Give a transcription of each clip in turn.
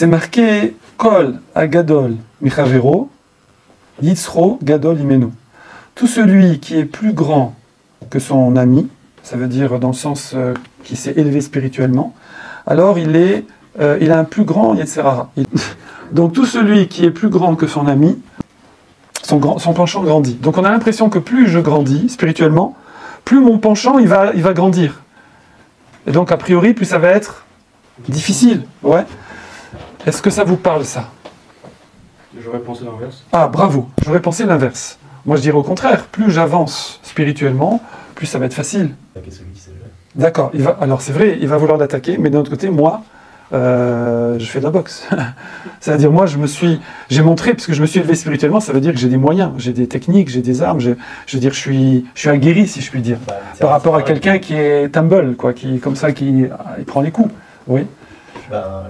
c'est marqué Kol Agadol Michavero, Yitzro Gadol Imenu. Tout celui qui est plus grand que son ami, ça veut dire dans le sens qui s'est élevé spirituellement, alors il a un plus grand Yetzerara. Donc tout celui qui est plus grand que son ami, son penchant grandit. Donc on a l'impression que plus je grandis spirituellement, plus mon penchant il va grandir. Et donc a priori, plus ça va être difficile. Ouais. Est-ce que ça vous parle, ça? J'aurais pensé l'inverse. Ah, bravo. J'aurais pensé l'inverse. Moi, je dirais au contraire. Plus j'avance spirituellement, plus ça va être facile. D'accord. Alors, c'est vrai, il va vouloir l'attaquer, mais d'un autre côté, moi, je fais de la boxe. C'est-à-dire, moi, j'ai montré, puisque je me suis élevé spirituellement, ça veut dire que j'ai des moyens, j'ai des techniques, j'ai des armes, je veux dire, je suis aguerri, si je puis dire, par rapport à quelqu'un qui est humble, quoi, qui, comme ça, il prend les coups. Oui.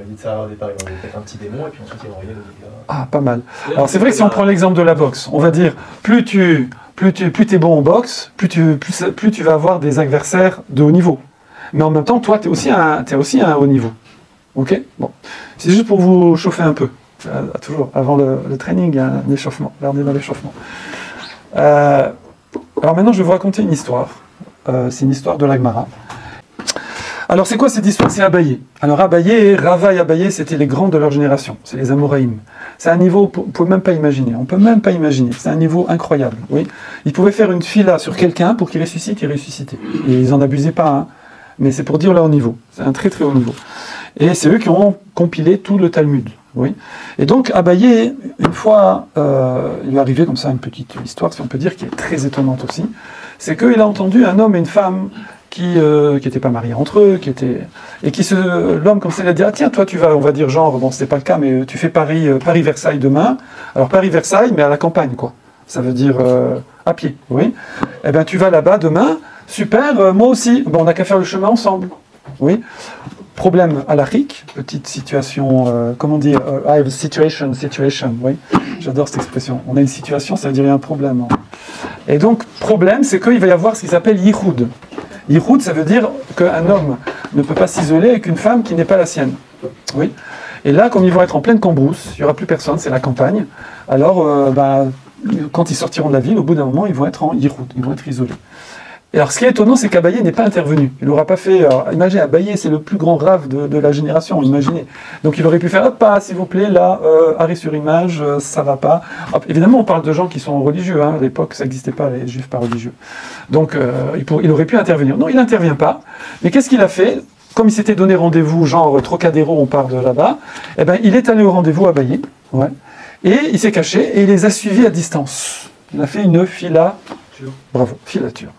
Yitzhara, au départ, il va peut-être un petit démon, et puis ensuite, il va envoyer le dégât. Ah, pas mal. Alors, c'est vrai que si on prend l'exemple de la boxe, on va dire, plus tu es bon en boxe, plus tu vas avoir des adversaires de haut niveau. Mais en même temps, toi, tu es aussi à un haut niveau. Ok? Bon. C'est juste pour vous chauffer un peu. Toujours, avant le training, il y a un échauffement. Là, on est dans l'échauffement. Alors maintenant, je vais vous raconter une histoire. C'est une histoire de l'Agmara. Alors, c'est quoi cette histoire? C'est Abaye. Alors, Abaye, Rava et Abaye, c'était les grands de leur génération. C'est les Amoraïm. C'est un niveau, vous ne pouvez même pas imaginer. On ne peut même pas imaginer. C'est un niveau incroyable. Oui. Ils pouvaient faire une fila sur quelqu'un pour qu'il ressuscite, il ressuscitait. Et ils n'en abusaient pas, hein. Mais c'est pour dire leur niveau. C'est un très très haut niveau. Et c'est eux qui ont compilé tout le Talmud. Oui. Et donc, Abaye, une fois, il lui est arrivé comme ça une petite histoire, si on peut dire, qui est très étonnante aussi. C'est qu'il a entendu un homme et une femme qui n'étaient pas mariés entre eux, l'homme comme ça, il a dit, ah tiens, toi tu vas, on va dire genre, bon c'était pas le cas, mais tu fais Paris-Versailles demain, alors Paris-Versailles, mais à la campagne, quoi. Ça veut dire à pied, oui. Eh bien tu vas là-bas demain, super, moi aussi, bon, on n'a qu'à faire le chemin ensemble, oui. Problème à l'Afrique, petite situation, comment dire, I have a situation, oui. J'adore cette expression. On a une situation, ça veut dire il y a un problème. Hein. Et donc, problème, c'est qu'il va y avoir ce qui s'appelle yichud. Yichud, ça veut dire qu'un homme ne peut pas s'isoler avec une femme qui n'est pas la sienne. Oui. Et là, comme ils vont être en pleine cambrousse, il n'y aura plus personne, c'est la campagne. Alors, quand ils sortiront de la ville, au bout d'un moment, ils vont être en yichud, ils vont être isolés. Et alors, ce qui est étonnant, c'est qu'Abaye n'est pas intervenu. Il n'aura pas fait... imaginez, Abaye, c'est le plus grand rave de la génération, imaginez. Donc, il aurait pu faire, hop, s'il vous plaît, là, arrêt sur image, ça va pas. Hop, évidemment, on parle de gens qui sont religieux. Hein. À l'époque, ça n'existait pas, les juifs pas religieux. Donc, il aurait pu intervenir. Non, il n'intervient pas. Mais qu'est-ce qu'il a fait? Comme il s'était donné rendez-vous, genre Trocadéro, on part de là-bas, eh ben, il est allé au rendez-vous à Abaye. Ouais. Et il s'est caché et il les a suivis à distance. Il a fait une filature. Bravo, filature.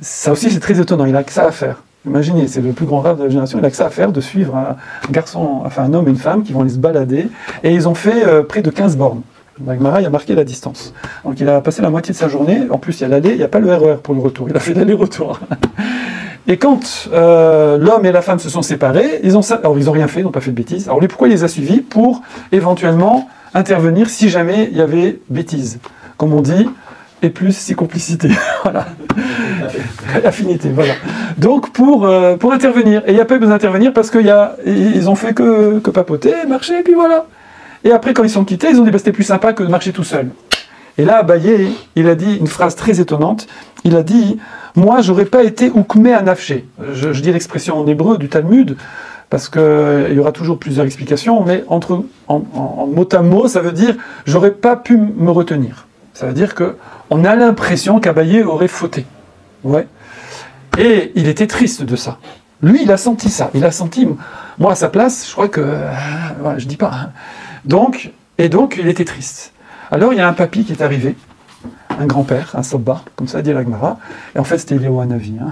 Ça aussi, c'est très étonnant. Il n'a que ça à faire. Imaginez, c'est le plus grand rêve de la génération. Il n'a que ça à faire de suivre un garçon, enfin un homme et une femme qui vont aller se balader. Et ils ont fait près de 15 bornes. L'Agmara, il a marqué la distance. Donc il a passé la moitié de sa journée. En plus, il y a l'aller, il n'y a pas le RER pour le retour. Il a fait l'aller-retour. Et quand l'homme et la femme se sont séparés, ils n'ont rien fait, ils n'ont pas fait de bêtises. Alors pourquoi il les a suivis? Pour éventuellement intervenir si jamais il y avait bêtise. Comme on dit, et plus si complicité. Voilà. Affinité, voilà. Donc pour intervenir. Et il n'y a pas eu besoin d'intervenir parce qu'ils ont fait que papoter, marcher, et puis voilà. Et après, quand ils sont quittés, ils ont dit c'était plus sympa que de marcher tout seul. Et là, Abaye, il a dit une phrase très étonnante. Il a dit, moi, j'aurais pas été ukmé à nafché. Je dis l'expression en hébreu du Talmud, parce qu'il y aura toujours plusieurs explications, mais en mot à mot, ça veut dire, j'aurais pas pu me retenir. Ça veut dire qu'on a l'impression qu'Abaye aurait fauté. Ouais. Et il était triste de ça. Lui, il a senti ça. Il a senti, moi à sa place, je crois que, je dis pas. Hein. Donc, il était triste. Alors, il y a un papy qui est arrivé, un grand-père, un Sobba, comme ça dit l'Agmara, et en fait, c'était Léo Hanavi, hein,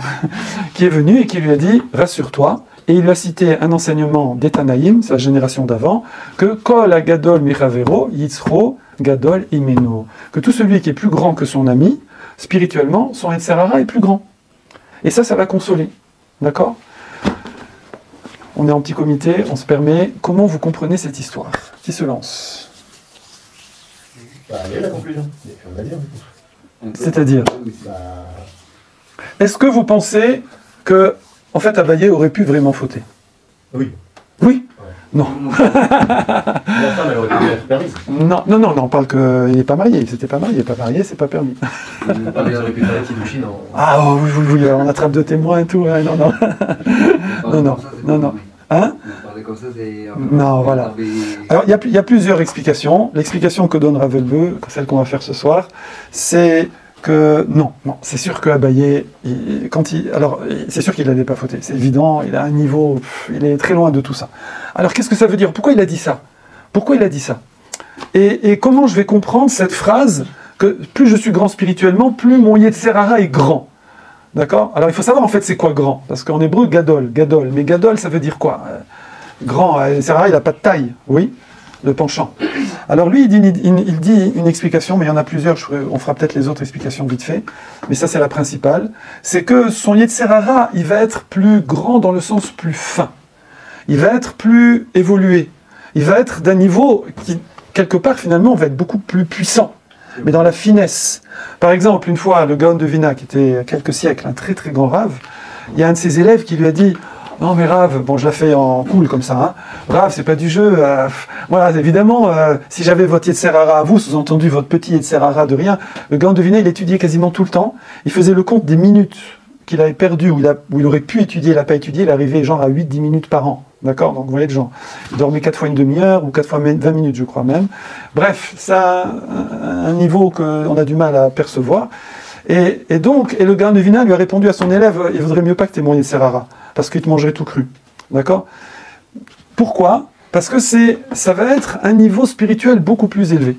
qui est venu et qui lui a dit, rassure-toi, et il lui a cité un enseignement d'Etanaïm, sa génération d'avant, que Kol Agadol Michavero, Yitzro, Gadol Imeno, que tout celui qui est plus grand que son ami, spirituellement, son Yetzerara est plus grand. Et ça va consoler. D'accord? On est en petit comité, on se permet. Comment vous comprenez cette histoire? Qui se lance? Allez, la conclusion. On va dire. C'est-à-dire est-ce que vous pensez que, en fait, Abaye aurait pu vraiment fauter? Oui. Oui. Non. La femme, elle aurait pu être permise. Non, non, non, non, on parle qu'il n'est pas marié. Il s'était pas marié, il n'est pas marié, c'est pas permis. Ils auraient pu faire la Kiddushin en... Ah oh, oui, oui, oui, on attrape de témoins et tout. Ouais, non, non. Non, non, non, non. Hein? Parler comme ça, c'est... Non, voilà. Alors, il y a plusieurs explications. L'explication que donne Rav Elbeu, celle qu'on va faire ce soir, c'est que non, non, c'est sûr que Abaye, alors c'est sûr qu'il n'allait pas fauter, c'est évident, il a un niveau, il est très loin de tout ça. Alors qu'est-ce que ça veut dire? Pourquoi il a dit ça? Pourquoi il a dit ça? Et comment je vais comprendre cette phrase que plus je suis grand spirituellement, plus mon Yetzer Hara est grand? D'accord? Alors il faut savoir en fait c'est quoi grand? Parce qu'en hébreu, gadol, gadol, mais gadol ça veut dire quoi? Grand, Yetzer Hara il n'a pas de taille, oui, le penchant. Alors lui, il dit une explication, mais il y en a plusieurs, on fera peut-être les autres explications vite fait, mais ça c'est la principale, c'est que son Yetzer Hara, il va être plus grand dans le sens plus fin, il va être plus évolué, il va être d'un niveau qui, quelque part finalement, va être beaucoup plus puissant, mais dans la finesse. Par exemple, une fois, le Gaon de Vilna, qui était il y a quelques siècles, un très très grand Rav, il y a un de ses élèves qui lui a dit: non mais Rav, bon je la fais en cool comme ça, hein. Rav c'est pas du jeu, voilà évidemment, si j'avais votre Yetzer Hara à vous, sous-entendu votre petit Yetzer Hara de rien, le Gaon de Vilna il étudiait quasiment tout le temps, il faisait le compte des minutes qu'il avait perdues, où il aurait pu étudier, il n'a pas étudié, il arrivait genre à 8-10 minutes par an, d'accord? Donc vous voyez le genre, il dormait 4 fois une demi-heure, ou 4 fois 20 minutes je crois même, bref, ça un niveau qu'on a du mal à percevoir, et le Gaon de Vilna lui a répondu à son élève: il vaudrait mieux pas que tu aies mon Yetzer Hara, parce qu'il te mangerait tout cru. D'accord? Pourquoi? Parce que ça va être un niveau spirituel beaucoup plus élevé.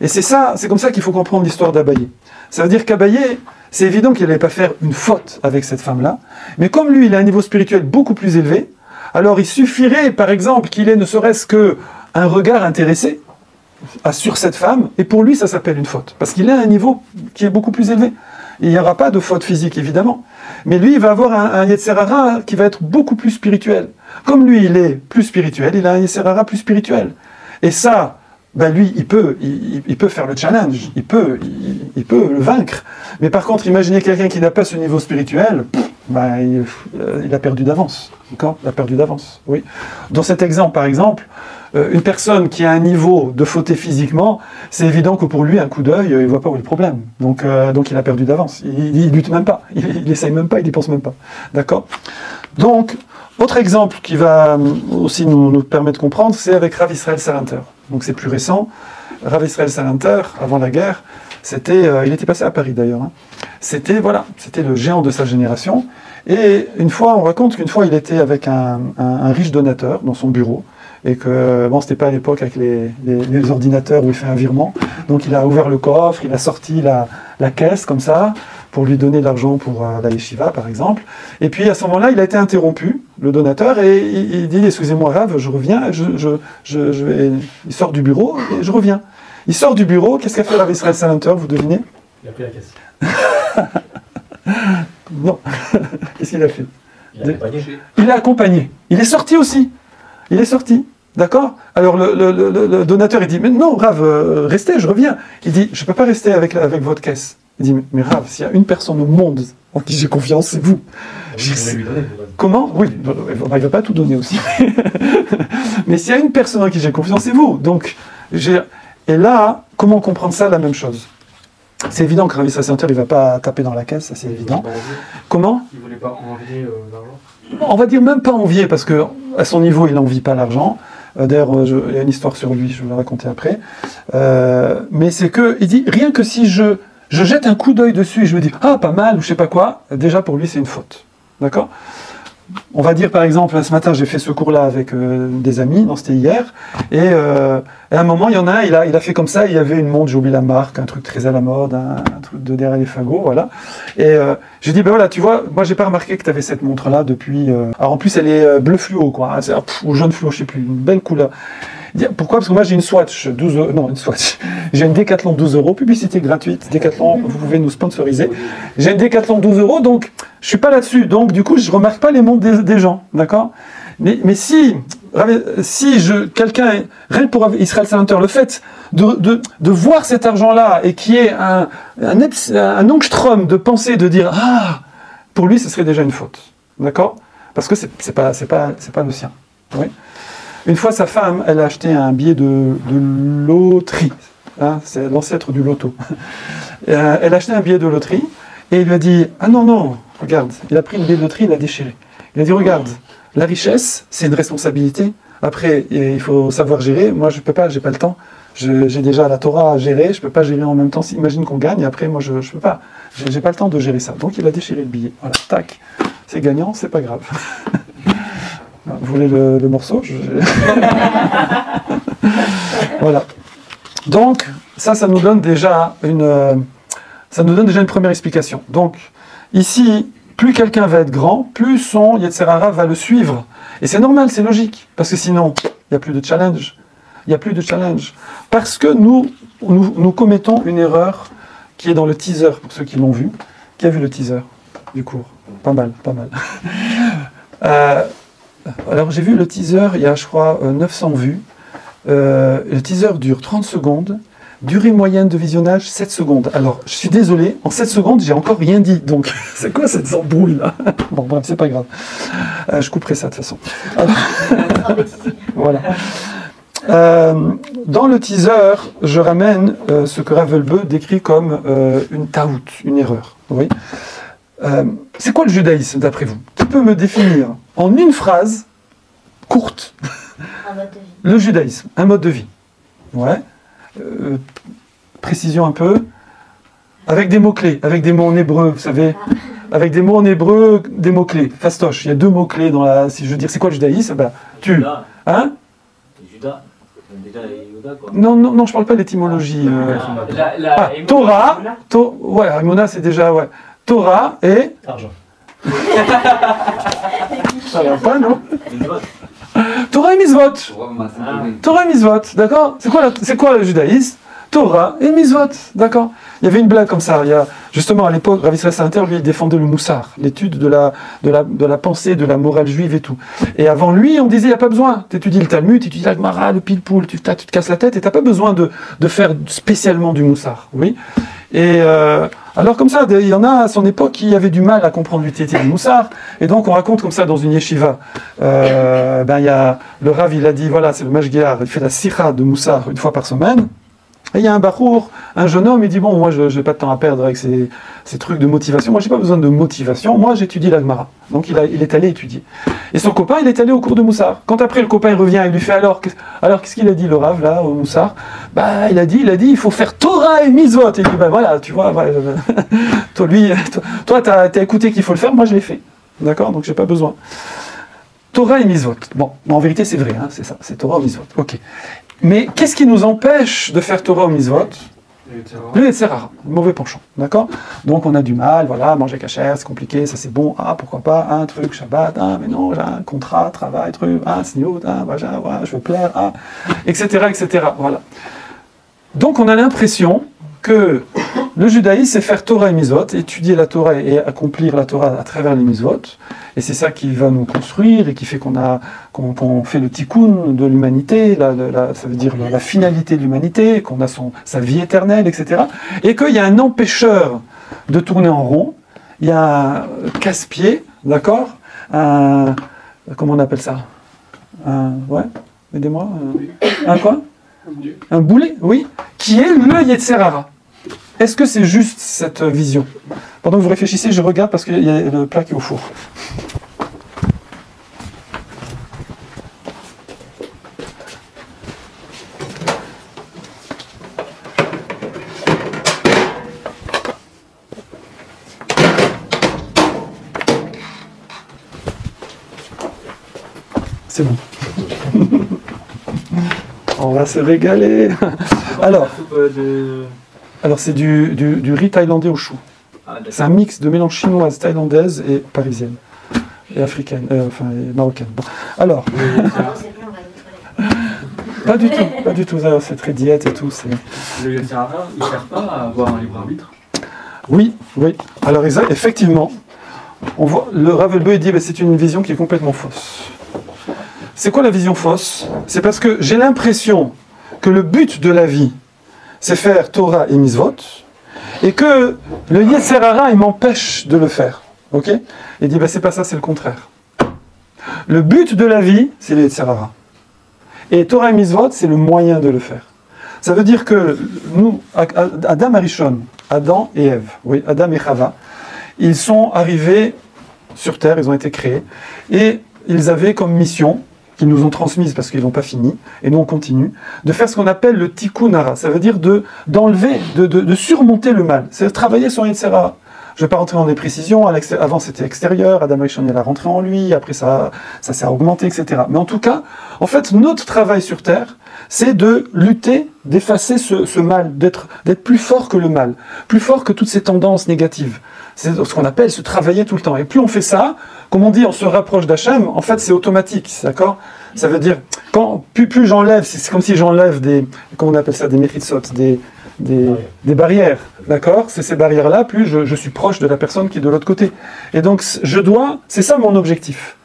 Et c'est comme ça qu'il faut comprendre l'histoire d'Abaye. Ça veut dire qu'Abaye, c'est évident qu'il n'allait pas faire une faute avec cette femme-là, mais comme lui, il a un niveau spirituel beaucoup plus élevé, alors il suffirait, par exemple, qu'il ait ne serait-ce qu'un regard intéressé sur cette femme, et pour lui, ça s'appelle une faute. Parce qu'il a un niveau qui est beaucoup plus élevé. Il n'y aura pas de faute physique, évidemment. Mais lui, il va avoir un Yetzer Hara qui va être beaucoup plus spirituel. Comme lui, il est plus spirituel, il a un Yetzer Hara plus spirituel. Et ça, ben lui, il peut faire le challenge, il peut le vaincre. Mais par contre, imaginez quelqu'un qui n'a pas ce niveau spirituel, ben, il a perdu d'avance. D'accord? Il a perdu d'avance, oui. Dans cet exemple, par exemple, une personne qui a un niveau de faute physiquement, c'est évident que pour lui, un coup d'œil, il ne voit pas où est le problème. Donc il a perdu d'avance. Il lutte même pas, il n'essaye même pas, il n'y pense même pas. D'accord? Donc, autre exemple qui va aussi nous permettre de comprendre, c'est avec Rav Israël Salanter. Donc c'est plus récent. Rav Israël Salanter, avant la guerre, il était passé à Paris d'ailleurs. Hein. C'était le géant de sa génération. Et une fois, on raconte qu'une fois, il était avec un riche donateur dans son bureau. Et que, bon, c'était pas à l'époque avec les ordinateurs où il fait un virement. Donc il a ouvert le coffre, il a sorti la caisse comme ça, pour lui donner de l'argent pour la yeshiva, par exemple. Et puis à ce moment-là, il a été interrompu, le donateur, et il dit: excusez-moi Rav, je reviens, il sort du bureau et je reviens. Il sort du bureau, qu'est-ce qu'a fait Rav Israël Salanter, vous devinez? Il a pris la caisse. Non. Qu'est-ce qu'il a fait? Il a accompagné. Il a accompagné. Il est sorti aussi. Il est sorti. D'accord? Alors le donateur, il dit: mais non, Rav, restez, je reviens. Il dit: je ne peux pas rester avec votre caisse. Il dit: mais Rav, s'il y a une personne au monde en qui j'ai confiance, c'est vous. Comment? Oui, il ne va pas tout donner aussi. Mais s'il y a une personne en qui j'ai confiance, c'est vous. Donc, et là, comment comprendre ça, la même chose? C'est évident que Rav Israël Salanter, il ne va pas taper dans la caisse, ça c'est évident. Comment? Il ne voulait pas envier l'argent. On va dire même pas envier, parce que à son niveau, il n'envie pas l'argent. D'ailleurs, il y a une histoire sur lui, je vais la raconter après. Mais c'est que, il dit, rien que si je jette un coup d'œil dessus et je me dis: ah, pas mal, ou je sais pas quoi, déjà pour lui, c'est une faute. D'accord? On va dire par exemple, ce matin j'ai fait ce cours-là avec des amis, non c'était hier, et à un moment il y en a un, il a fait comme ça, il y avait une montre, j'ai oublié la marque, un truc très à la mode, un truc de derrière les fagots, voilà. Et j'ai dit: ben voilà, tu vois, moi j'ai pas remarqué que tu avais cette montre-là depuis... Alors en plus elle est bleu fluo, quoi, ou jaune fluo, je sais plus, une belle couleur. Pourquoi? Parce que moi j'ai une Swatch, j'ai une Decathlon 12 €, publicité gratuite, Decathlon, vous pouvez nous sponsoriser. J'ai une Decathlon 12 €, donc je suis pas là-dessus, donc du coup je remarque pas les montres des gens, d'accord? Mais si quelqu'un, rien que pour Israël Salanter, le fait de voir cet argent-là et qu'il y ait un angstrom de pensée, de dire: ah, pour lui ce serait déjà une faute, d'accord? Parce que c'est pas le sien, oui. Une fois, sa femme, elle a acheté un billet de loterie. Hein, c'est l'ancêtre du loto. Elle a acheté un billet de loterie et il lui a dit « Ah non, non, regarde, il a pris le billet de loterie, il l'a déchiré. Il a dit « Regarde, la richesse, c'est une responsabilité. Après, il faut savoir gérer. Moi, je peux pas, j'ai pas le temps. J'ai déjà la Torah à gérer, je peux pas gérer en même temps. Imagine qu'on gagne, et après, moi, je peux pas. J'ai pas le temps de gérer ça. » Donc, il a déchiré le billet. Voilà, tac. C'est gagnant, c'est pas grave. Vous voulez le morceau? Voilà. Donc, ça nous donne déjà une première explication. Donc, ici, plus quelqu'un va être grand, plus son Yetzer Hara va le suivre. Et c'est normal, c'est logique, parce que sinon, il n'y a plus de challenge. Il n'y a plus de challenge. Parce que nous commettons une erreur qui est dans le teaser, pour ceux qui l'ont vu. Qui a vu le teaser du cours? Pas mal, pas mal. Alors, j'ai vu le teaser, il y a, je crois, 900 vues. Le teaser dure 30 secondes. Durée moyenne de visionnage, 7 secondes. Alors, je suis désolé, en 7 secondes, j'ai encore rien dit. Donc, c'est quoi cette embrouille là? Bon, bref, c'est pas grave. Je couperai ça de toute façon. Voilà. Dans le teaser, je ramène ce que Rav Wolbe décrit comme une taout, une erreur. Oui. C'est quoi le judaïsme, d'après vous? Qui peut me définir en une phrase courte Un mode de vie. le judaïsme, un mode de vie? Ouais. Précision un peu, avec des mots-clés, avec des mots en hébreu, vous savez, avec des mots en hébreu, des mots-clés. Fastoche, il y a 2 mots-clés dans la... Si je veux dire, c'est quoi le judaïsme? Ben, tu... Judas. Hein? Judas. Déjà, Yehuda, quoi. Non, je parle pas d'étymologie. Torah, ouais, Amona, c'est déjà, ouais. Torah et... Argent. Ça va pas, non? Torah et Mitzvot. Torah et Mitzvot, d'accord? C'est quoi le judaïsme? Torah et Mitzvot, d'accord? Il y avait une blague comme ça. Il y a, justement, à l'époque, Rav Israël Sainter, lui, il défendait le moussar, l'étude de la pensée, de la morale juive et tout. Et avant lui, on disait, il n'y a pas besoin. Tu étudies le Talmud, tu étudies la Gemara, le Pilpoul, tu te casses la tête et tu n'as pas besoin de faire spécialement du moussar. Oui. Et alors comme ça, il y en a à son époque qui avaient du mal à comprendre l'utilité du moussar, et donc on raconte comme ça dans une yeshiva. Il y a le Rav, il a dit, voilà, c'est le Mashgiar, il fait la sikha de moussar une fois par semaine. Et il y a un bachour, un jeune homme, il dit, bon, moi je n'ai pas de temps à perdre avec ces trucs de motivation, moi j'ai pas besoin de motivation, moi j'étudie la Gemara. Donc il est allé étudier. Et son copain, il est allé au cours de moussar. Quand après le copain il revient, il lui fait, alors qu'est-ce qu'il a dit le Rav là, au moussar? Il a dit, il faut faire Torah et Mitzvot. Et il dit, voilà, tu vois, toi t'as écouté qu'il faut le faire, moi je l'ai fait. D'accord? Donc j'ai pas besoin. Torah et Mitzvot. Bon, en vérité c'est vrai, hein, c'est ça, c'est Torah et Mitzvot. Ok. Mais qu'est-ce qui nous empêche de faire Torah ou Mitzvot? Le Yetzer Hara, le mauvais penchant, d'accord? Donc on a du mal, voilà, manger cachère, c'est compliqué, ça c'est bon, pourquoi pas, un truc, Shabbat, mais non, j'ai un contrat, travail, truc, sniout, voilà, je veux plaire, etc., etc., voilà. Donc on a l'impression que le judaïsme, c'est faire Torah et Mitzvot, étudier la Torah et accomplir la Torah à travers les Mitzvot, et c'est ça qui va nous construire et qui fait qu'on fait le tikkun de l'humanité, ça veut dire la finalité de l'humanité, qu'on a sa vie éternelle, etc. Et qu'il y a un empêcheur de tourner en rond, il y a un casse-pied, d'accord? Comment on appelle ça? Ouais, aidez-moi. Un quoi? Un boulet, oui, qui est le Yetzer Hara. Est-ce que c'est juste cette vision? Pendant que vous réfléchissez, je regarde parce qu'il y a le plat qui est au four. C'est bon. On va se régaler. Alors c'est du riz thaïlandais au chou. C'est un mix de mélange chinoise, thaïlandaise et parisienne. Et africaine, et marocaine. Bon. Alors. Pas du tout. C'est très diète et tout. Le Yetzer Hara, il ne sert pas à avoir un libre arbitre? Oui. Alors effectivement, on voit, le Rav Wolbe dit c'est une vision qui est complètement fausse. C'est quoi la vision fausse? C'est parce que j'ai l'impression que le but de la vie, c'est faire Torah et Mitzvot, et que le Yetzer Hara, il m'empêche de le faire. Ok? Il dit, c'est pas ça, c'est le contraire. Le but de la vie, c'est le Yetzer Hara. Et Torah et Mitzvot, c'est le moyen de le faire. Ça veut dire que nous, Adam Arishon, Adam et Ève, oui, Adam et Chava, ils sont arrivés sur Terre, ils ont été créés, et ils avaient comme mission, qu'ils nous ont transmise parce qu'ils n'ont pas fini, et nous on continue, de faire ce qu'on appelle le tikkun hara. Ça veut dire d'enlever, de surmonter le mal. C'est travailler sur Yetzer hara. Je ne vais pas rentrer dans des précisions, avant c'était extérieur, Adam Arishon il a rentré en lui, après ça s'est augmenté, etc. Mais en tout cas, en fait, notre travail sur Terre, c'est de lutter, d'effacer ce mal, d'être plus fort que le mal, plus fort que toutes ces tendances négatives. C'est ce qu'on appelle se travailler tout le temps. Et plus on fait ça, comme on dit, on se rapproche d'Hachem, en fait c'est automatique, d'accord? Ça veut dire, plus j'enlève, c'est comme si j'enlève comment on appelle ça, des méritsot, des barrières, d'accord? C'est ces barrières-là, plus je suis proche de la personne qui est de l'autre côté. Et donc c'est ça mon objectif.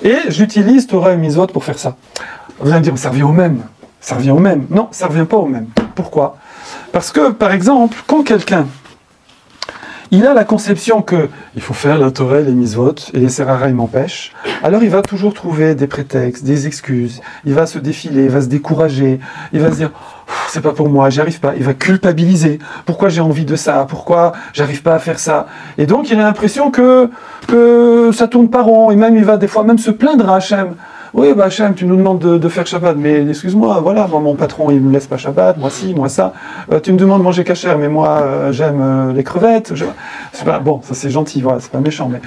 Et j'utilise Torah et Mitzvot pour faire ça. Vous allez me dire, ça revient au même. Ça revient au même. Non, ça ne revient pas au même. Pourquoi? Parce que, par exemple, quand quelqu'un il a la conception qu'il faut faire la Torah et les Mitzvot, et les Serara, il m'empêche, alors il va toujours trouver des prétextes, des excuses, il va se défiler, il va se décourager, il va se dire « c'est pas pour moi, j'y arrive pas », il va culpabiliser « pourquoi j'ai envie de ça, pourquoi j'arrive pas à faire ça ». Et donc il a l'impression que ça tourne pas rond, et même il va des fois même se plaindre à Hachem. Oui, bah Hachem, tu nous demandes de faire Shabbat, mais excuse-moi, voilà, moi, mon patron, il me laisse pas Shabbat, moi ci, moi ça. Tu me demandes de manger kasher, mais moi, j'aime les crevettes. Bon, ça c'est gentil, voilà, c'est pas méchant, mais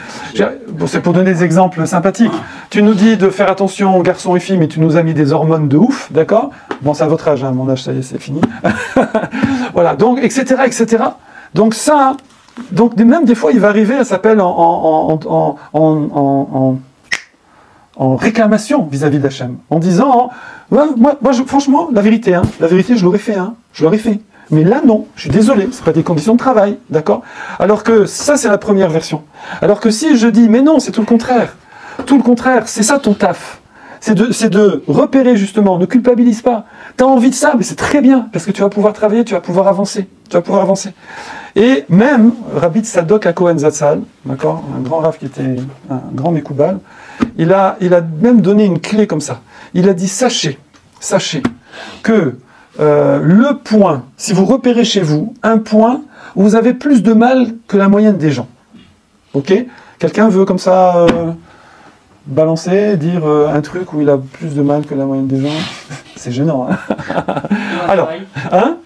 c'est pour donner des exemples sympathiques. Tu nous dis de faire attention aux garçons et filles, mais tu nous as mis des hormones de ouf, d'accord? Bon, c'est à votre âge, hein, mon âge, ça y est, c'est fini. Voilà, donc, etc., etc. Donc ça, même des fois, il va arriver, ça s'appelle en réclamation vis-à-vis d'Hachem, en disant, moi, franchement, la vérité, je l'aurais fait, je l'aurais fait. Mais là, non, je suis désolé, c'est pas des conditions de travail, d'accord? Alors que ça, c'est la première version. Alors que si je dis, mais non, c'est tout le contraire, c'est ça ton taf. C'est de repérer justement, ne culpabilise pas. Tu as envie de ça, mais c'est très bien, parce que tu vas pouvoir travailler, tu vas pouvoir avancer. Et même, Rabbi Tzadok HaKohen Zatzal, d'accord, un grand rav qui était un grand Mekoubal, il a même donné une clé comme ça. Il a dit, sachez que le point, si vous repérez chez vous un point où vous avez plus de mal que la moyenne des gens, ok? Quelqu'un veut comme ça balancer, dire un truc où il a plus de mal que la moyenne des gens? C'est gênant, hein? Alors, hein?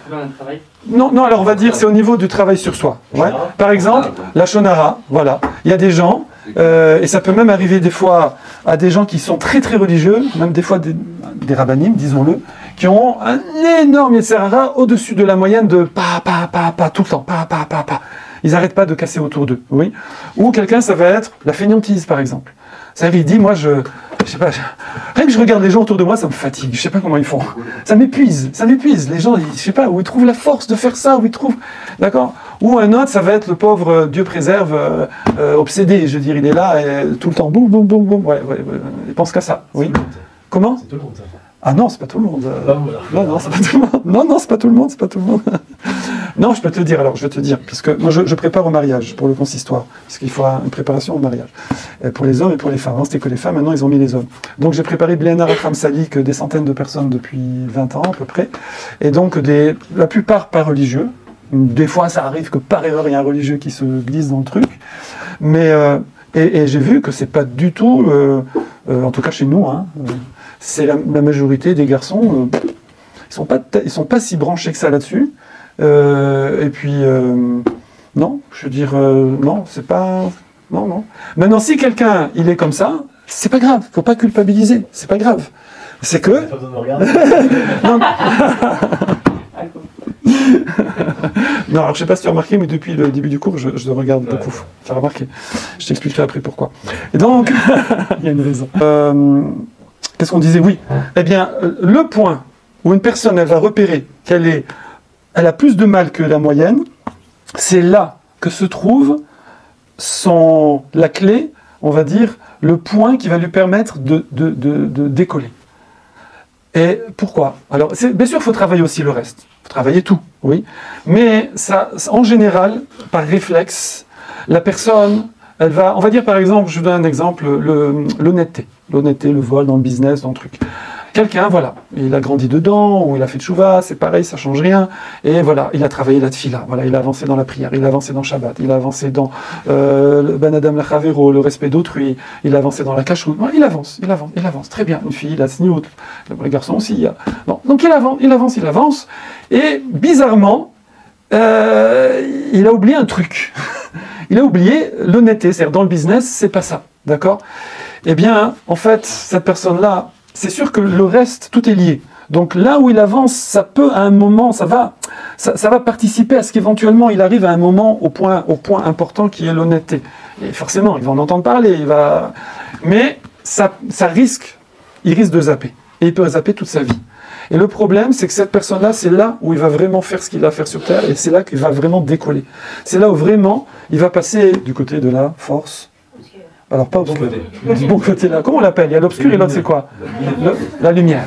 Trouver un travail. Non, alors on va dire c'est au niveau du travail sur soi. Ouais. Par exemple, la shonara, voilà. Il y a des gens, et ça peut même arriver des fois à des gens qui sont très très religieux, même des fois des rabbinim, disons-le, qui ont un énorme yetzer hara au-dessus de la moyenne de pas, tout le temps, pas. Ils n'arrêtent pas de casser autour d'eux, oui. Ou quelqu'un, ça va être la fainéantise, par exemple. C'est-à-dire, il dit, moi, je sais pas, rien que je regarde les gens autour de moi, ça me fatigue, je sais pas comment ils font. Ça m'épuise. Les gens, je sais pas, où ils trouvent la force de faire ça, où ils trouvent, d'accord? Ou un autre, ça va être le pauvre, Dieu préserve, obsédé, je veux dire, il est là, et, tout le temps, boum, ouais, il pense qu'à ça, oui. Comment? C'est tout le monde, ça. Ah non, c'est pas tout le monde. Voilà. Non, c'est pas tout le monde. Non, c'est pas tout le monde, Non, je vais te dire, parce que moi je prépare au mariage pour le consistoire, parce qu'il faut une préparation au mariage, pour les hommes et pour les femmes. Avant c'était que les femmes, maintenant ils ont mis les hommes. Donc j'ai préparé Bléana Racham Salik, des centaines de personnes depuis 20 ans à peu près, et donc la plupart pas religieux. Des fois ça arrive que par erreur il y a un religieux qui se glisse dans le truc, mais et j'ai vu que c'est pas du tout, en tout cas chez nous, c'est la majorité des garçons, ils sont pas si branchés que ça là-dessus. Et puis, non, je veux dire, non, c'est pas... Non. Maintenant, si quelqu'un, il est comme ça, c'est pas grave, faut pas culpabiliser, c'est pas grave. C'est que... Pas besoin de me regarder. Non, alors je sais pas si tu as remarqué, mais depuis le début du cours, je te regarde beaucoup. Tu as remarqué. Je t'expliquerai après pourquoi. Et donc, il y a une raison. Qu'est-ce qu'on disait? Oui. Eh bien, le point où une personne, elle va repérer qu'elle a plus de mal que la moyenne, c'est là que se trouve la clé, on va dire, le point qui va lui permettre de décoller. Et pourquoi? Alors, bien sûr, il faut travailler aussi le reste. Il faut travailler tout, oui. Mais ça, en général, par réflexe, la personne, elle va... On va dire, par exemple, je vous donne un exemple, l'honnêteté. L'honnêteté, le vol dans le business, dans le truc. Quelqu'un, voilà, il a grandi dedans, ou il a fait tchouva, c'est pareil, ça change rien. Et voilà, il a travaillé la tfila, voilà, il a avancé dans la prière, il a avancé dans Shabbat, il a avancé dans le Ben Adam Lachavero, le respect d'autrui, il a avancé dans la kashrut. Il avance, très bien. Une fille, la sniout, les garçons aussi. Bon, donc il avance. Et bizarrement, il a oublié un truc. Il a oublié l'honnêteté, c'est-à-dire dans le business, c'est pas ça, d'accord? Eh bien, en fait, cette personne-là, c'est sûr que le reste, tout est lié. Donc là où il avance, ça peut à un moment, ça va participer à ce qu'éventuellement il arrive à un moment au point important qui est l'honnêteté. Et forcément, il va en entendre parler, mais il risque de zapper. Et il peut zapper toute sa vie. Et le problème, c'est que cette personne-là, c'est là où il va vraiment faire ce qu'il a à faire sur Terre, et c'est là qu'il va vraiment décoller. C'est là où vraiment, il va passer du côté de la force. Alors pas obscur, du bon côté là. Comment on l'appelle? Il y a l'obscur et l'autre c'est quoi? La lumière.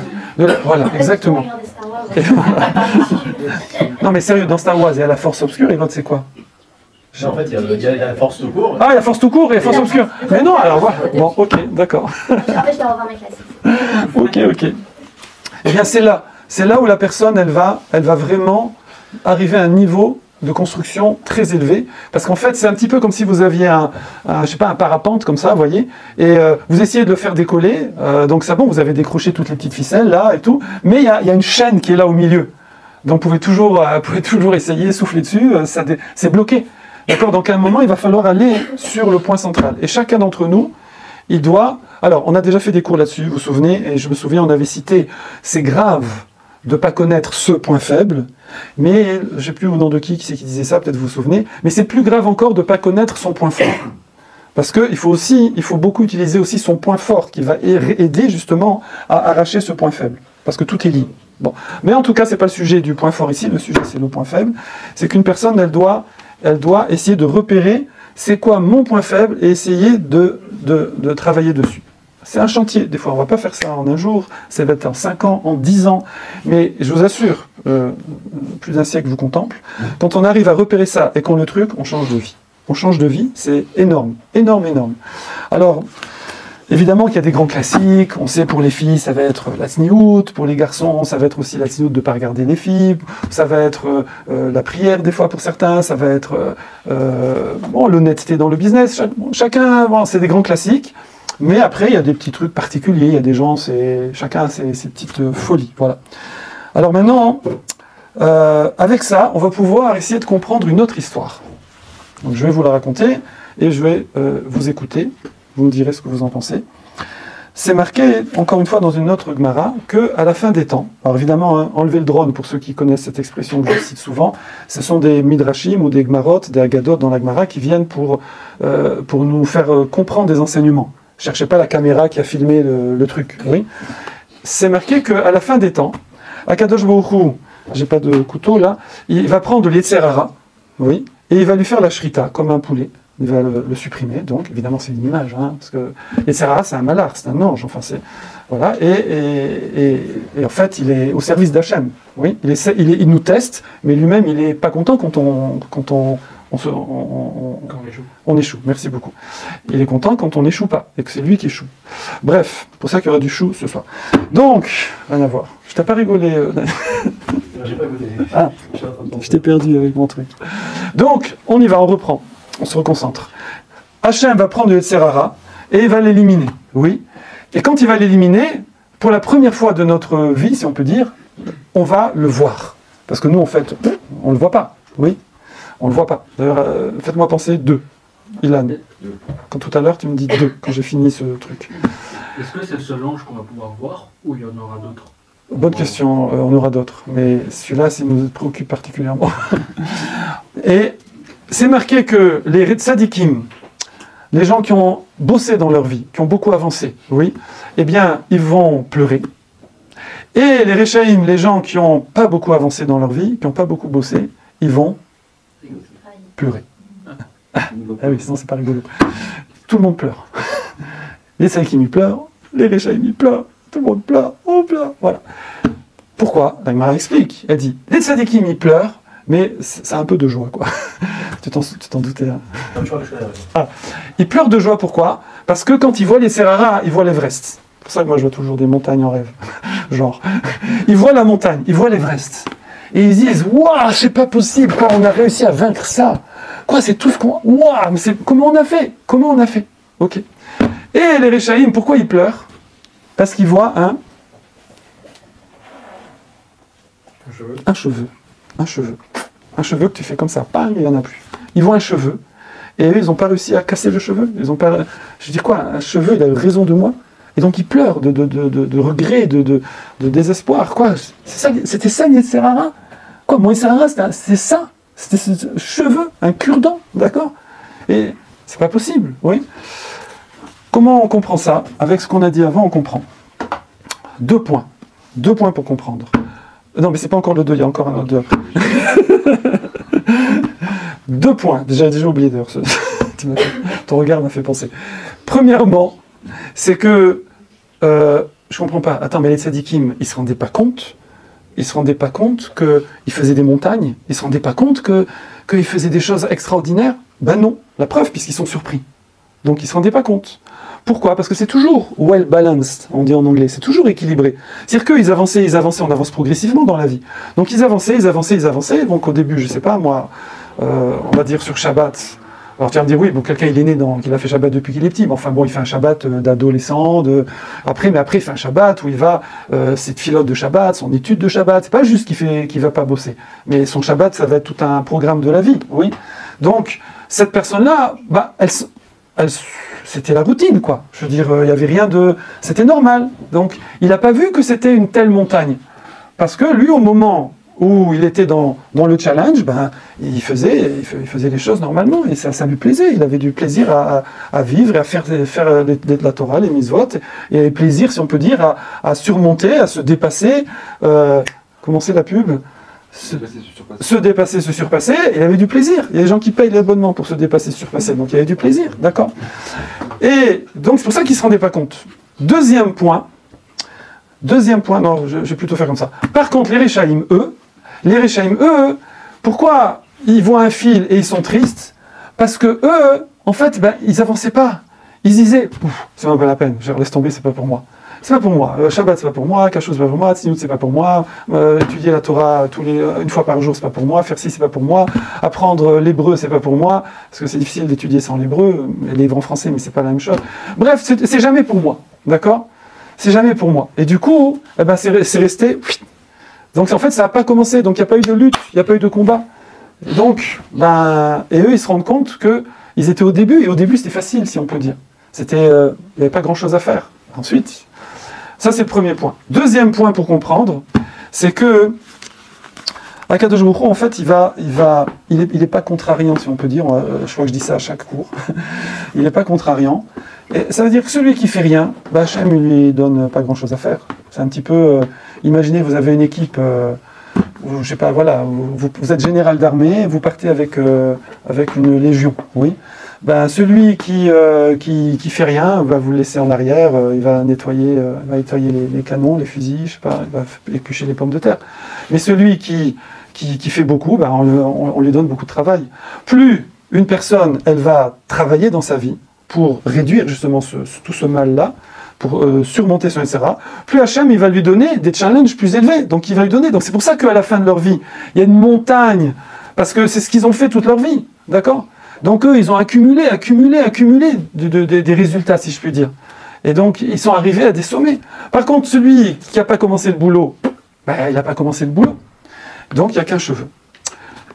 Voilà, exactement. Non mais sérieux, dans Star Wars, il y a la force obscure et l'autre c'est quoi? En fait, il y a la force tout court. Ah, il y a force tout court et force obscure. Mais non, alors voilà. Bon, ok, d'accord. En fait, je dois revoir mes classes. Ok. Eh bien, c'est là où la personne, elle va vraiment arriver à un niveau de construction très élevé, parce qu'en fait, c'est un petit peu comme si vous aviez un parapente comme ça, vous voyez, et vous essayez de le faire décoller, donc c'est bon, vous avez décroché toutes les petites ficelles là et tout, mais il y a une chaîne qui est là au milieu, donc vous pouvez toujours essayer, souffler dessus, c'est bloqué, d'accord? Donc à un moment, il va falloir aller sur le point central, et chacun d'entre nous, il doit... Alors, on a déjà fait des cours là-dessus, vous vous souvenez, et je me souviens, on avait cité, c'est grave de ne pas connaître ce point faible, mais je ne sais plus au nom de qui c'est qui disait ça, peut-être vous vous souvenez, mais c'est plus grave encore de ne pas connaître son point fort. Parce qu'il faut beaucoup utiliser aussi son point fort, qui va aider justement à arracher ce point faible. Parce que tout est lié. Bon. Mais en tout cas, ce n'est pas le sujet du point fort ici, le sujet c'est le point faible. C'est qu'une personne, elle doit essayer de repérer c'est quoi mon point faible et essayer de travailler dessus. C'est un chantier, des fois on ne va pas faire ça en un jour, ça va être en 5 ans, en 10 ans, mais je vous assure, plus d'un siècle vous contemple, quand on arrive à repérer ça et qu'on le truc, on change de vie. On change de vie, c'est énorme, énorme, énorme. Alors, évidemment qu'il y a des grands classiques, on sait pour les filles ça va être la tsniout, pour les garçons ça va être aussi la tsniout de ne pas regarder les filles, ça va être la prière des fois pour certains, ça va être l'honnêteté dans le business, chacun, c'est des grands classiques. Mais après, il y a des petits trucs particuliers, il y a des gens, chacun a ses petites folies, voilà. Alors maintenant, avec ça, on va pouvoir essayer de comprendre une autre histoire. Donc je vais vous la raconter, et je vais vous écouter, vous me direz ce que vous en pensez. C'est marqué, encore une fois, dans une autre Gemara, qu'à la fin des temps, alors évidemment, hein, enlevez le drone pour ceux qui connaissent cette expression que je cite souvent, ce sont des midrashim ou des Gemarot, des Agadot dans la Gemara qui viennent pour nous faire comprendre des enseignements. Cherchez pas la caméra qui a filmé le truc. Oui. C'est marqué qu'à la fin des temps, Akadosh Baruch Hu, j'ai pas de couteau là, il va prendre l'Yetzer Hara, oui, et il va lui faire la shrita, comme un poulet. Il va le supprimer, donc évidemment c'est une image, hein, parce que Yetzer Hara c'est un malach, c'est un ange, enfin c'est... Voilà, et en fait il est au service d'Hachem, oui, il nous teste, mais lui-même il est pas content quand on échoue, merci beaucoup. Il est content quand on n'échoue pas, et que c'est lui qui échoue. Bref, pour ça qu'il y aura du chou ce soir. Donc, rien à voir. Je t'ai pas rigolé. J'ai pas goûté. Ah, je t'ai perdu avec mon truc. Donc, on y va, on reprend. On se reconcentre. Hachem va prendre le Yetzer Hara et il va l'éliminer. Oui. Et quand il va l'éliminer, pour la première fois de notre vie, si on peut dire, on va le voir. Parce que nous, en fait, on ne le voit pas. Oui. On ne le voit pas. D'ailleurs, faites-moi penser 2. Ilan. Quand tout à l'heure, tu me dis 2, quand j'ai fini ce truc. Est-ce que c'est le seul ange qu'on va pouvoir voir, ou il y en aura d'autres? Bonne question, on aura d'autres. Mais celui-là, il nous préoccupe particulièrement. Et c'est marqué que les tzadikim, les gens qui ont bossé dans leur vie, qui ont beaucoup avancé, oui, eh bien, ils vont pleurer. Et les rechaïm, les gens qui n'ont pas beaucoup avancé dans leur vie, qui n'ont pas beaucoup bossé, ils vont pleurer. Ah oui, sinon c'est pas rigolo. Tout le monde pleure. Les tzadikim, ils pleurent, les rechaïm, ils pleurent, tout le monde pleure, on pleure, voilà. Pourquoi? La Gemara explique. Elle dit, les tzadikim, ils pleurent, mais c'est un peu de joie, quoi. Tu t'en doutais, hein. Ah. Ils pleurent de joie, pourquoi? Parce que quand ils voient les Yetzer Hara, ils voient l'Everest. C'est pour ça que moi je vois toujours des montagnes en rêve. genre. Ils voient la montagne, ils voient l'Everest. Et ils disent, waouh, c'est pas possible, quoi, on a réussi à vaincre ça. Quoi, c'est tout ce qu'on... Waouh, mais comment on a fait? Comment on a fait? Ok. Et les Réchaïm, pourquoi ils pleurent? Parce qu'ils voient un cheveu. Un cheveu. Un cheveu que tu fais comme ça, bang, il n'y en a plus. Ils voient un cheveu. Et eux, ils n'ont pas réussi à casser le cheveu. Ils ont pas... Je dis quoi? Un cheveu, il a eu raison de moi. Et donc ils pleurent de regret, de désespoir. Quoi? C'était ça, Yetzirara? Quoi, mon Yetzirara, c'est ça? C'était ce cheveu, un cure-dent, d'accord? Et c'est pas possible, oui. Comment on comprend ça? Avec ce qu'on a dit avant, on comprend. 2 points. 2 points pour comprendre. Non, mais c'est pas encore le 2, il y a encore un autre 2 après. 2 points. Déjà oublié d'ailleurs. Ton regard m'a fait penser. Premièrement, c'est que je comprends pas. Attends, mais les tzadikim, ils se rendaient pas compte? Ils se rendaient pas compte qu'ils faisaient des montagnes? Ils se rendaient pas compte qu'ils faisaient des choses extraordinaires? Ben non. La preuve, puisqu'ils sont surpris. Donc ils se rendaient pas compte. Pourquoi? Parce que c'est toujours well balanced, on dit en anglais. C'est toujours équilibré. C'est-à-dire qu'ils avançaient, on avance progressivement dans la vie. Donc ils avançaient. Donc au début, je sais pas, moi, on va dire sur Shabbat. Alors tu vas me dire, oui, bon, quelqu'un il est né qu'il a fait Shabbat depuis qu'il est petit, mais enfin bon, il fait un Shabbat d'adolescent, après il fait un Shabbat où il va, cette filote de Shabbat, son étude de Shabbat, c'est pas juste qu'il va pas bosser, mais son Shabbat, ça va être tout un programme de la vie, oui. Donc, cette personne-là, bah, c'était la routine, quoi. Je veux dire, il y avait rien de... C'était normal. Donc, il n'a pas vu que c'était une telle montagne. Parce que lui, au moment où il était dans le challenge, ben, il faisait les choses normalement, et ça lui plaisait. Il avait du plaisir à vivre et à faire de la Torah, les mitzvot, et avait plaisir, si on peut dire, à surmonter, à se dépasser. Comment c'est la pub? Se dépasser, se surpasser, il avait du plaisir. Il y a des gens qui payent l'abonnement pour se dépasser, se surpasser, donc il y avait du plaisir, d'accord? Et donc c'est pour ça qu'ils ne se rendaient pas compte. Deuxième point, non, je vais plutôt faire comme ça. Par contre, les Réchaïm, eux, pourquoi ils voient un fil et ils sont tristes? Parce que eux, en fait, ben, ils n'avançaient pas. Ils disaient, c'est même pas la peine, je laisse tomber, c'est pas pour moi. C'est pas pour moi. Shabbat, c'est pas pour moi. Kashut, c'est pas pour moi. Tzniut, c'est pas pour moi. Étudier la Torah une fois par jour, c'est pas pour moi. Faire ci, c'est pas pour moi. Apprendre l'hébreu, c'est pas pour moi. Parce que c'est difficile d'étudier sans l'hébreu. Les livres en français, mais c'est pas la même chose. Bref, c'est jamais pour moi. D'accord? C'est jamais pour moi. Et du coup, eh ben, c'est resté. Donc en fait, ça n'a pas commencé. Donc il n'y a pas eu de lutte, il n'y a pas eu de combat. Donc, et eux, ils se rendent compte qu'ils étaient au début. Et au début, c'était facile, si on peut dire. Il n'y avait pas grand-chose à faire. Ensuite, ça c'est le premier point. Deuxième point pour comprendre, c'est que Akadosh Baruch Hu, en fait, il est pas contrariant, si on peut dire. Je crois que je dis ça à chaque cours. Il n'est pas contrariant. Et ça veut dire que celui qui fait rien, Hachem ne lui donne pas grand-chose à faire. C'est un petit peu... imaginez, vous avez une équipe... je sais pas, voilà, vous êtes général d'armée, vous partez avec une légion, oui. Celui qui fait rien, va vous le laisser en arrière, il va nettoyer les canons, les fusils, je sais pas, il va éplucher les pommes de terre. Mais celui qui fait beaucoup, on lui donne beaucoup de travail. Plus une personne, elle va travailler dans sa vie pour réduire justement tout ce mal-là, pour surmonter son etc. Plus Hachem, il va lui donner des challenges plus élevés. Donc il va lui donner. Donc c'est pour ça qu'à la fin de leur vie, il y a une montagne, parce que c'est ce qu'ils ont fait toute leur vie, d'accord? Donc eux, ils ont accumulé des résultats, si je puis dire. Et donc, ils sont arrivés à des sommets. Par contre, celui qui n'a pas commencé le boulot, il n'a pas commencé le boulot. Donc, il n'y a qu'un cheveu.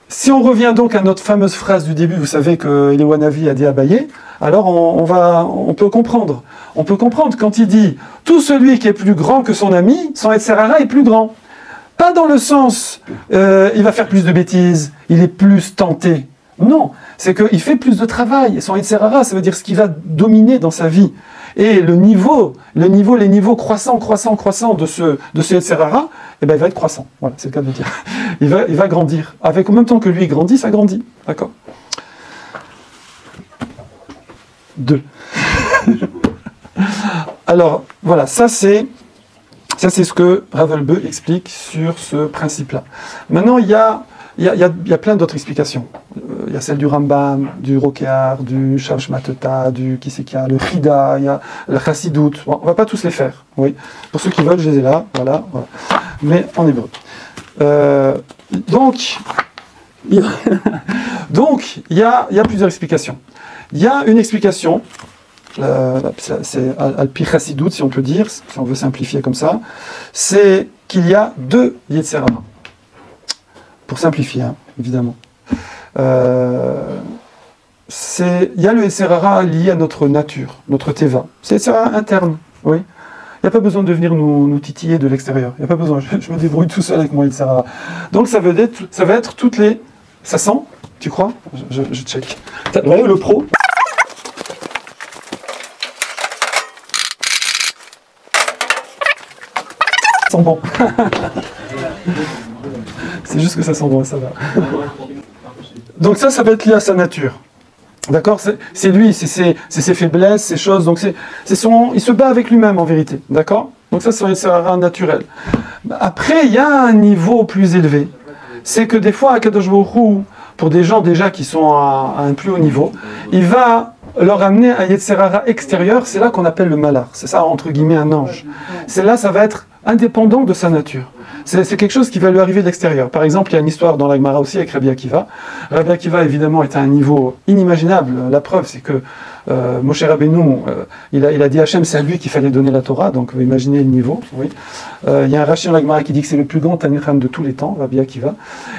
Si on revient donc à notre fameuse phrase du début, vous savez que Eliwanavi a dit Abaye, alors on peut comprendre. On peut comprendre quand il dit « Tout celui qui est plus grand que son ami, son Yetzirara est plus grand ». Pas dans le sens il va faire plus de bêtises, il est plus tenté. Non, c'est qu'il fait plus de travail. Son Yetzirara, ça veut dire ce qui va dominer dans sa vie. Et les niveaux croissants de ce Yetzirara, il va être croissant. Voilà, c'est le cas de dire. Il va grandir. En même temps que lui grandit, ça grandit. D'accord? 2. Alors, voilà, ça c'est ce que Ravelbeu explique sur ce principe-là. Maintenant, il y a il y a plein d'autres explications. Il y a celle du Rambam, du Rokear, du Shamshmateta, du Kisekia, le Chida, il y a le Chassidut. Bon, on ne va pas tous les faire. Oui. Pour ceux qui veulent, je les ai là. Voilà. Mais en hébreu. Donc, il y a plusieurs explications. Il y a une explication, c'est Al-Pi Chassidut, si on peut dire, si on veut simplifier comme ça, c'est qu'il y a deux Yetzer Hara. Pour simplifier, hein, évidemment. Il y a le Yetzer Hara lié à notre nature, notre Teva. C'est Yetzer Hara interne, oui. Il n'y a pas besoin de venir nous titiller de l'extérieur. Il n'y a pas besoin, je me débrouille tout seul avec mon Yetzer Hara. Donc ça va être toutes les... Ça sent, tu crois? Je check. Vous voyez le pro? Ça sent bon. C'est juste que ça sent bon, ça va. Donc ça va être lié à sa nature. D'accord? C'est lui, c'est ses faiblesses, ses choses. Donc il se bat avec lui-même en vérité. D'accord? Donc ça va être naturel. Après, il y a un niveau plus élevé. C'est que des fois, Akadosh Baruch Hu, pour des gens déjà qui sont à un plus haut niveau, il va leur amener un Yetzer Hara extérieur. C'est là qu'on appelle le Malar. C'est ça, entre guillemets, un ange. C'est là, ça va être indépendant de sa nature. C'est quelque chose qui va lui arriver de l'extérieur. Par exemple, il y a une histoire dans la Gemara aussi avec Rabbi Akiva. Rabbi Akiva, évidemment, est à un niveau inimaginable. La preuve, c'est que Moshe Rabbeinu, il a dit à Hachem, c'est à lui qu'il fallait donner la Torah, donc vous imaginez le niveau. Oui. Il y a un Rashi dans la Gemara qui dit que c'est le plus grand Talmid Chacham de tous les temps, Rabbi Akiva.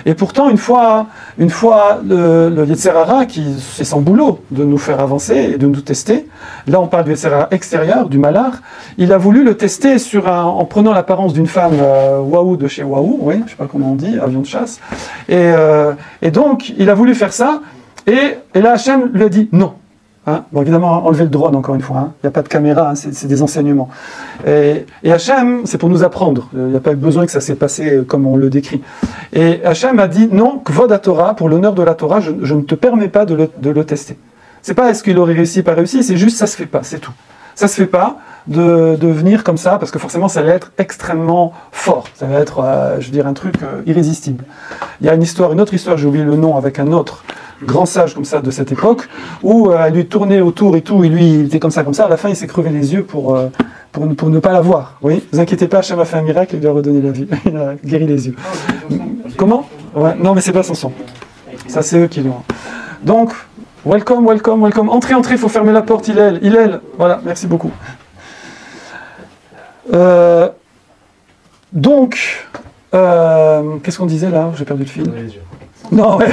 Et pourtant, une fois le Yetzer Hara, c'est son boulot de nous faire avancer et de nous tester. Là, on parle du Yetzer Hara extérieur, du Malar. Il a voulu le tester en prenant l'apparence d'une femme Waouh de chez Waouh, oui, je ne sais pas comment on dit, avion de chasse. Et donc, il a voulu faire ça, et là, Hachem lui a dit non. Hein, bon, évidemment, enlever le drone, encore une fois. Hein. Il n'y a pas de caméra, hein, c'est des enseignements. Et Hachem, c'est pour nous apprendre. Il n'y a pas besoin que ça s'est passé comme on le décrit. Et Hachem a dit, non, Kvod HaTorah, pour l'honneur de la Torah, je ne te permets pas de le tester. C'est pas est-ce qu'il aurait réussi, pas réussi, c'est juste ça se fait pas, c'est tout. Ça se fait pas de venir comme ça, parce que forcément, ça va être extrêmement fort. Ça va être, je veux dire, un truc irrésistible. Il y a une autre histoire, j'ai oublié le nom, avec un autre grand sage comme ça de cette époque, où elle lui tournait autour et tout, et lui il était comme ça, à la fin il s'est crevé les yeux pour ne pas la voir. Oui, vous inquiétez pas, Hachem a fait un miracle, il lui a redonné la vie, il a guéri les yeux. Comment? Ouais, non mais c'est pas son son, ça c'est eux qui l'ont. Donc, welcome, entrez, il faut fermer la porte, Hillel, voilà, merci beaucoup. Donc, qu'est-ce qu'on disait là? J'ai perdu le fil. Non, ouais.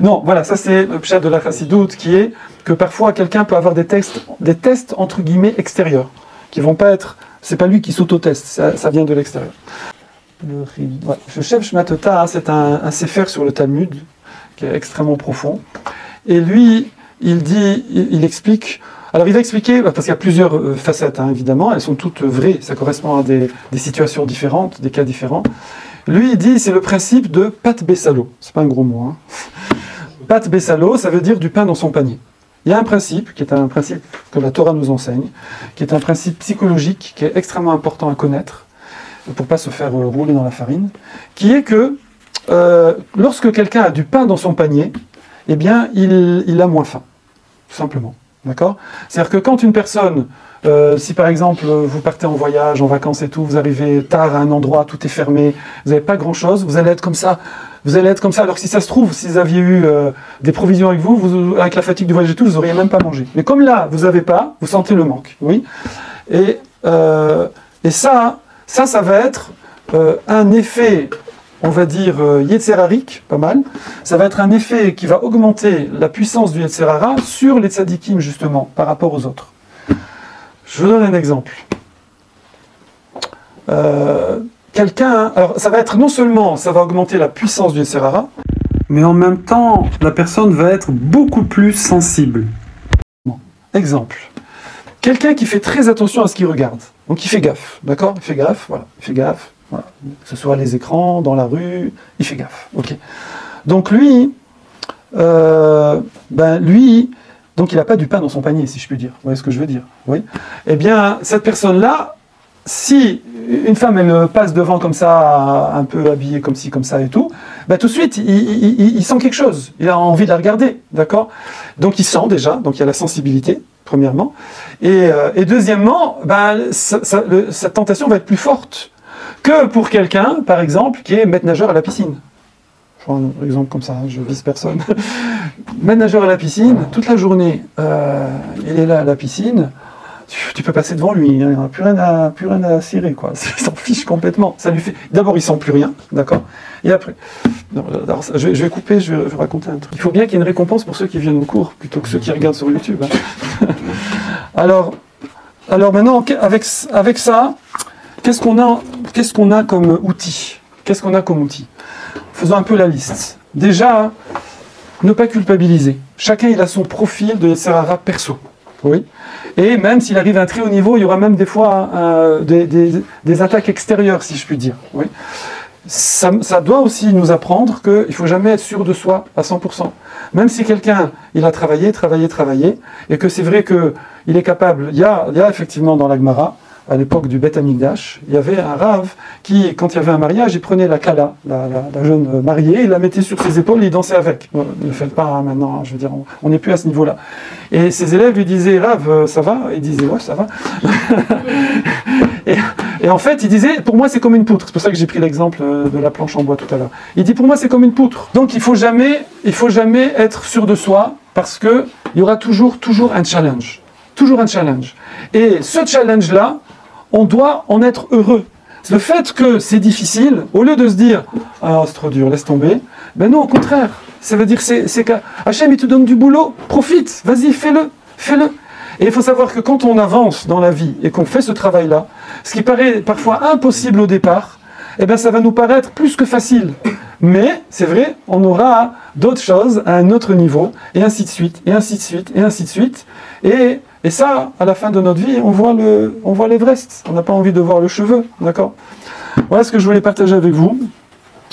Non, voilà, ça c'est le pshat de la Chassidut qui est que parfois quelqu'un peut avoir des tests entre guillemets extérieurs, qui vont pas être, c'est pas lui qui s'auto-teste, ça vient de l'extérieur. Le Shamshmateta, c'est un sefer sur le Talmud qui est extrêmement profond, et lui, il explique. Alors il va expliquer, parce qu'il y a plusieurs facettes, hein, évidemment, elles sont toutes vraies, ça correspond à des situations différentes, des cas différents. Lui, il dit, c'est le principe de Pat Bessalo. C'est pas un gros mot. Hein. Pat Bessalo, ça veut dire du pain dans son panier. Il y a un principe, qui est un principe que la Torah nous enseigne, qui est un principe psychologique, qui est extrêmement important à connaître, pour ne pas se faire rouler dans la farine, qui est que lorsque quelqu'un a du pain dans son panier, eh bien, il a moins faim, tout simplement. D'accord? C'est-à-dire que quand une personne, si par exemple vous partez en voyage, en vacances et tout, vous arrivez tard à un endroit, tout est fermé, vous n'avez pas grand-chose, vous allez être comme ça. Alors que si ça se trouve, si vous aviez eu des provisions avec vous, avec la fatigue du voyage et tout, vous n'auriez même pas mangé. Mais comme là, vous n'avez pas, vous sentez le manque. Oui. Et ça va être un effet, on va dire, yetzerarik, pas mal. Ça va être un effet qui va augmenter la puissance du yetzerara sur les tzadikim, justement, par rapport aux autres. Je vous donne un exemple. Alors ça va être non seulement, ça va augmenter la puissance du yetzerara, mais en même temps, la personne va être beaucoup plus sensible. Bon. Exemple. Quelqu'un qui fait très attention à ce qu'il regarde. Donc il fait gaffe, d'accord? Il fait gaffe, voilà. Il fait gaffe. Voilà. Que ce soit les écrans, dans la rue, il fait gaffe. Ok. Donc lui, donc il n'a pas du pain dans son panier, si je puis dire. Vous voyez ce que je veux dire? Oui. Eh bien, cette personne-là, si une femme, elle passe devant comme ça, un peu habillée comme ci, comme ça et tout, ben, tout de suite, il sent quelque chose. Il a envie de la regarder, d'accord? Donc il sent déjà, donc il y a la sensibilité, premièrement. Et deuxièmement, ben, sa tentation va être plus forte que pour quelqu'un, par exemple, qui est maître nageur à la piscine. Je prends un exemple comme ça, je vise personne. Maître nageur à la piscine, toute la journée, il est là à la piscine, tu peux passer devant lui, il n'y a plus rien à cirer, quoi. Il s'en fiche complètement. Ça lui fait... D'abord, il sent plus rien, d'accord? Et après... Non, alors, je vais couper, je vais raconter un truc. Il faut bien qu'il y ait une récompense pour ceux qui viennent au cours, plutôt que ceux qui regardent sur YouTube. Hein. alors maintenant, avec ça, qu'est-ce qu'on a comme outil? Qu'est-ce qu'on a comme outil? Faisons un peu la liste. Déjà, ne pas culpabiliser. Chacun, il a son profil de Yetzirah perso. Oui. Et même s'il arrive à un très haut niveau, il y aura même des fois des attaques extérieures, si je puis dire. Oui. Ça doit aussi nous apprendre qu'il ne faut jamais être sûr de soi à 100%. Même si quelqu'un, il a travaillé, et que c'est vrai qu'il est capable, il y a effectivement dans la Gemara, à l'époque du Beth Amikdash, il y avait un rave qui, quand il y avait un mariage, il prenait la kala, la jeune mariée, il la mettait sur ses épaules et il dansait avec. Ne le faites pas maintenant, je veux dire, on n'est plus à ce niveau-là. Et ses élèves lui disaient, Rav, ça va? Il disait, ouais, ça va. et en fait, il disait, pour moi, c'est comme une poutre. C'est pour ça que j'ai pris l'exemple de la planche en bois tout à l'heure. Il dit, pour moi, c'est comme une poutre. Donc, il faut jamais être sûr de soi, parce qu'il y aura toujours un challenge. Toujours un challenge. Et ce challenge-là, on doit en être heureux. Le fait que c'est difficile, au lieu de se dire « Ah, c'est trop dur, laisse tomber », ben non, au contraire. Ça veut dire c'est qu'Hachem, il te donne du boulot, profite, vas-y, fais-le. Et il faut savoir que quand on avance dans la vie et qu'on fait ce travail-là, ce qui paraît parfois impossible au départ, eh ben ça va nous paraître plus que facile. Mais, c'est vrai, on aura d'autres choses à un autre niveau, et ainsi de suite, et ainsi de suite, et ainsi de suite. Et ça, à la fin de notre vie, on voit l'Everest. On n'a pas envie de voir le cheveu, d'accord? Voilà ce que je voulais partager avec vous.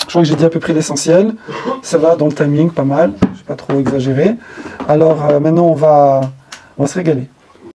Je crois que j'ai dit à peu près l'essentiel. Ça va dans le timing, pas mal. Je ne vais pas trop exagérer. Alors, maintenant, on va se régaler.